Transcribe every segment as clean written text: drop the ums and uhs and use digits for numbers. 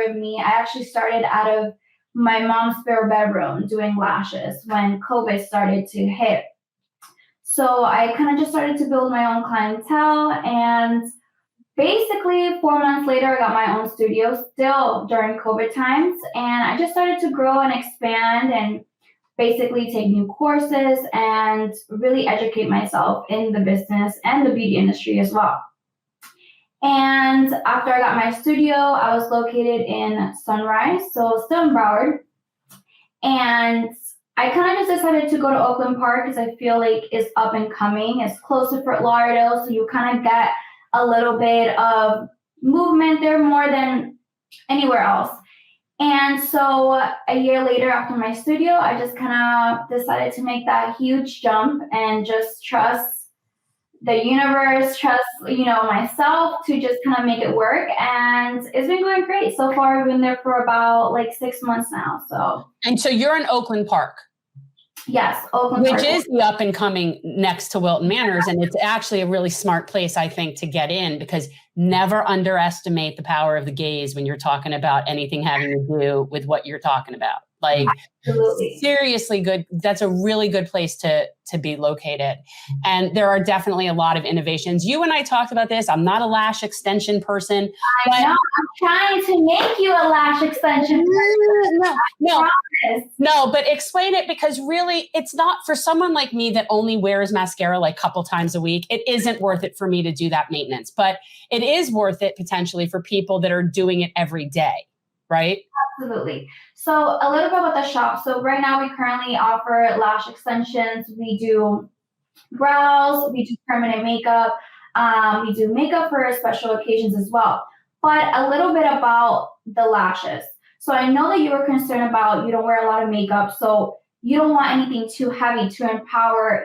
story of me. I actually started out of my mom's spare bedroom doing lashes when COVID started to hit. So I kind of just started to build my own clientele, and basically 4 months later, I got my own studio still during COVID times, and I just started to grow and expand and basically take new courses and really educate myself in the business and the beauty industry as well. And after I got my studio, I was located in Sunrise, so still in Broward. And I kind of just decided to go to Oakland Park because I feel like it's up and coming. It's close to Fort Lauderdale, so you kind of get a little bit of movement there more than anywhere else. And so a year later after my studio, I just kind of decided to make that huge jump and just trust the universe, trust, myself to just kind of make it work. And it's been going great. So far, I've been there for about like 6 months now. And so you're in Oakland Park. Yes, Oakland Park. Which is the up and coming next to Wilton Manors. And it's actually a really smart place, I think, to get in, because never underestimate the power of the gaze when you're talking about anything having to do with what you're talking about. Like, absolutely. Seriously good. That's a really good place to be located. And there are definitely a lot of innovations. You and I talked about this. I'm not a lash extension person. I know. I'm trying to make you a lash extension person. No, but explain it, because really it's not for someone like me that only wears mascara like a couple times a week. It isn't worth it for me to do that maintenance, but it is worth it potentially for people that are doing it every day. Right? Absolutely. So a little bit about the shop. So right now we currently offer lash extensions. We do brows, we do permanent makeup, we do makeup for special occasions as well. But a little bit about the lashes. So I know that you were concerned about you don't wear a lot of makeup, so you don't want anything too heavy to empower,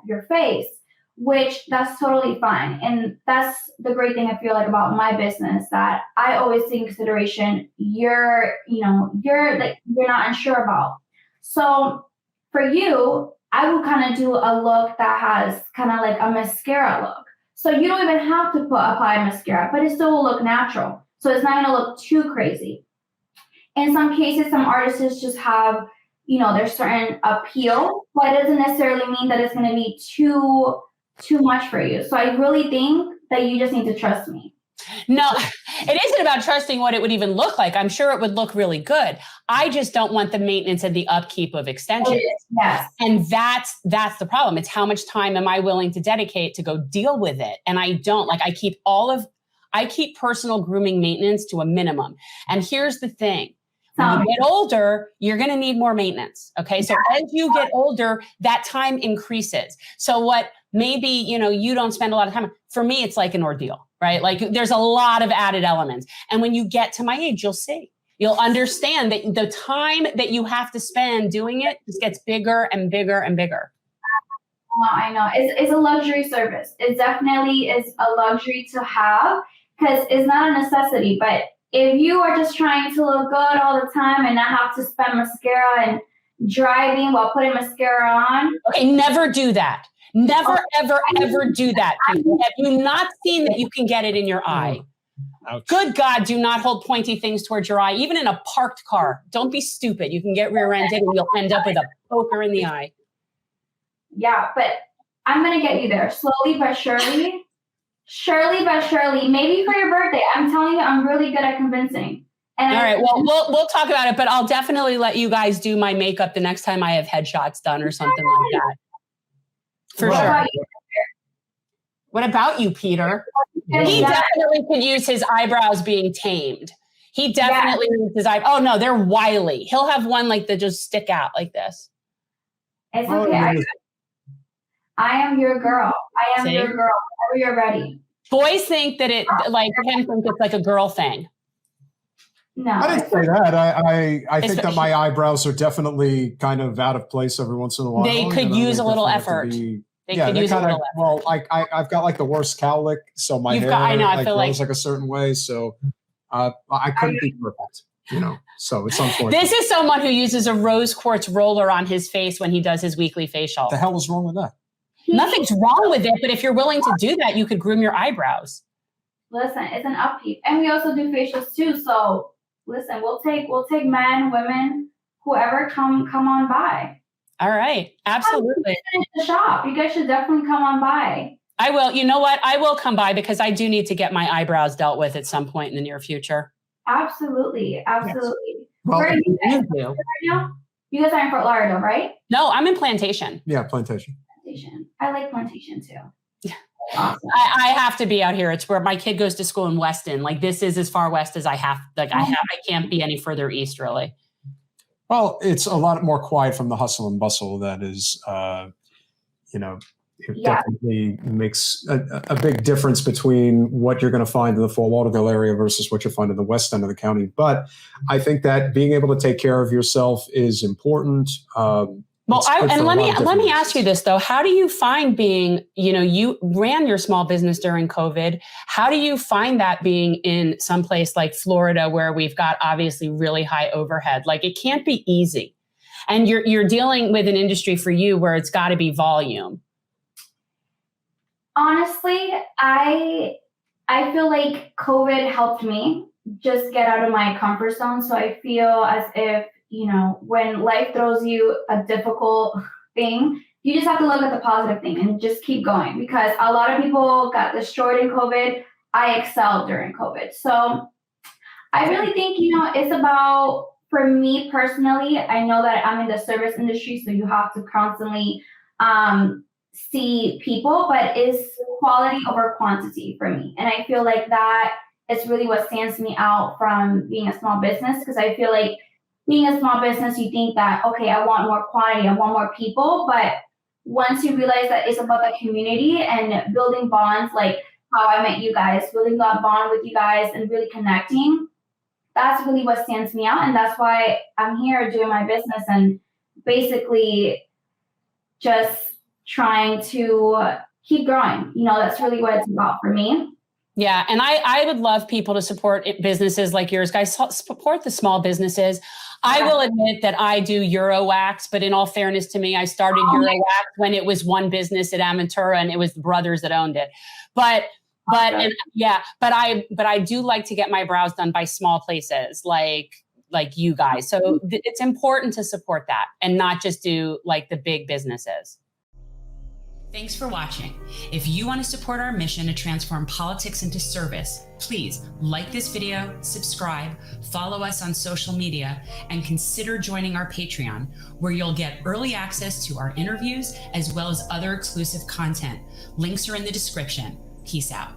your face, which that's totally fine. And that's the great thing I feel like about my business, that I always take in consideration you're not unsure about. So for you, I would kind of do a look that has kind of like a mascara look. So you don't even have to apply mascara, but it still will look natural. So it's not going to look too crazy. In some cases, some artists just have, there's certain appeal, but it doesn't necessarily mean that it's going to be too much for you. So I really think that you just need to trust me. No, it isn't about trusting what it would even look like. I'm sure it would look really good. I just don't want the maintenance and the upkeep of extensions. Yes. And that's the problem. It's how much time am I willing to dedicate to go deal with it? And I don't. I keep personal grooming maintenance to a minimum. And here's the thing. When you get older, you're going to need more maintenance. Okay. So as you get older, that time increases. So what maybe, you don't spend a lot of time. For me, it's like an ordeal, right? Like there's a lot of added elements. And when you get to my age, you'll understand that the time that you have to spend doing it just gets bigger and bigger and bigger. Oh, I know. It's a luxury service. It definitely is a luxury to have, because it's not a necessity. But if you are just trying to look good all the time and not have to spend mascara and driving while putting mascara on. Okay, never do that. Never, ever, ever do that. Have you not seen that you can get it in your eye? Ouch. Good God, do not hold pointy things towards your eye, even in a parked car. Don't be stupid. You can get rear-ended and you'll end up with a poker in the eye. Yeah, but I'm going to get you there slowly but surely. Surely but surely, maybe for your birthday. I'm telling you, I'm really good at convincing. And all right, well, we'll talk about it, but I'll definitely let you guys do my makeup the next time I have headshots done or something like that. For sure. What about you, Peter? He definitely could use his eyebrows being tamed. He definitely needs his eyebrows. Oh, no, they're wily. He'll have one like that just stick out like this. It's okay. I am your girl. I am your girl. Whenever you're ready. Boys think that him think it's like a girl thing. No. I didn't say that. I think that my eyebrows are definitely kind of out of place every once in a while. They could use a little effort. Well, I've got like the worst cowlick, so my hair grows like a certain way. So I couldn't be perfect, So it's unfortunate. This is someone who uses a rose quartz roller on his face when he does his weekly facial. What the hell is wrong with that? Nothing's wrong with it, but if you're willing to do that, you could groom your eyebrows. Listen, it's an upkeep. And we also do facials too, so listen, we'll take men, women, whoever, come on by. All right. Absolutely. The shop. You guys should definitely come on by. I will. You know what? I will come by because I do need to get my eyebrows dealt with at some point in the near future. Absolutely. Absolutely. Yes. Well, where are you guys right now? You guys are in Fort Lauderdale, right? No, I'm in Plantation. Yeah, Plantation. I like Plantation too. Yeah. Awesome. I have to be out here. It's where my kid goes to school in Weston. Like, this is as far west as I have. Like, I can't be any further east, really. Well, it's a lot more quiet from the hustle and bustle that is, it definitely makes a big difference between what you're going to find in the Fort Lauderdale area versus what you find in the west end of the county. But I think that being able to take care of yourself is important. Let me ask you this though. How do you find being, you ran your small business during COVID. How do you find that being in some place like Florida where we've got obviously really high overhead? Like, it can't be easy. And you're dealing with an industry for you where it's got to be volume. Honestly, I feel like COVID helped me just get out of my comfort zone. So I feel as if, when life throws you a difficult thing, you just have to look at the positive thing and just keep going, because a lot of people got destroyed in COVID. I excelled during COVID. So I really think, it's about, for me personally, I know that I'm in the service industry, so you have to constantly see people, but it's quality over quantity for me. And I feel like that is really what stands me out from being a small business, because I feel like being a small business, you think that, okay, I want more quantity, I want more people. But once you realize that it's about the community and building bonds, like how I met you guys, building that bond with you guys and really connecting, that's really what stands me out. And that's why I'm here doing my business and basically just trying to keep growing. That's really what it's about for me. Yeah. And I would love people to support businesses like yours, guys. Support the small businesses. I will admit that I do Euro Wax, but in all fairness to me, I started Euro Wax when it was one business at Aventura and it was the brothers that owned it. But I do like to get my brows done by small places like you guys. So it's important to support that and not just do like the big businesses. Thanks for watching. If you want to support our mission to transform politics into service, please like this video, subscribe, follow us on social media, and consider joining our Patreon, where you'll get early access to our interviews as well as other exclusive content. Links are in the description. Peace out.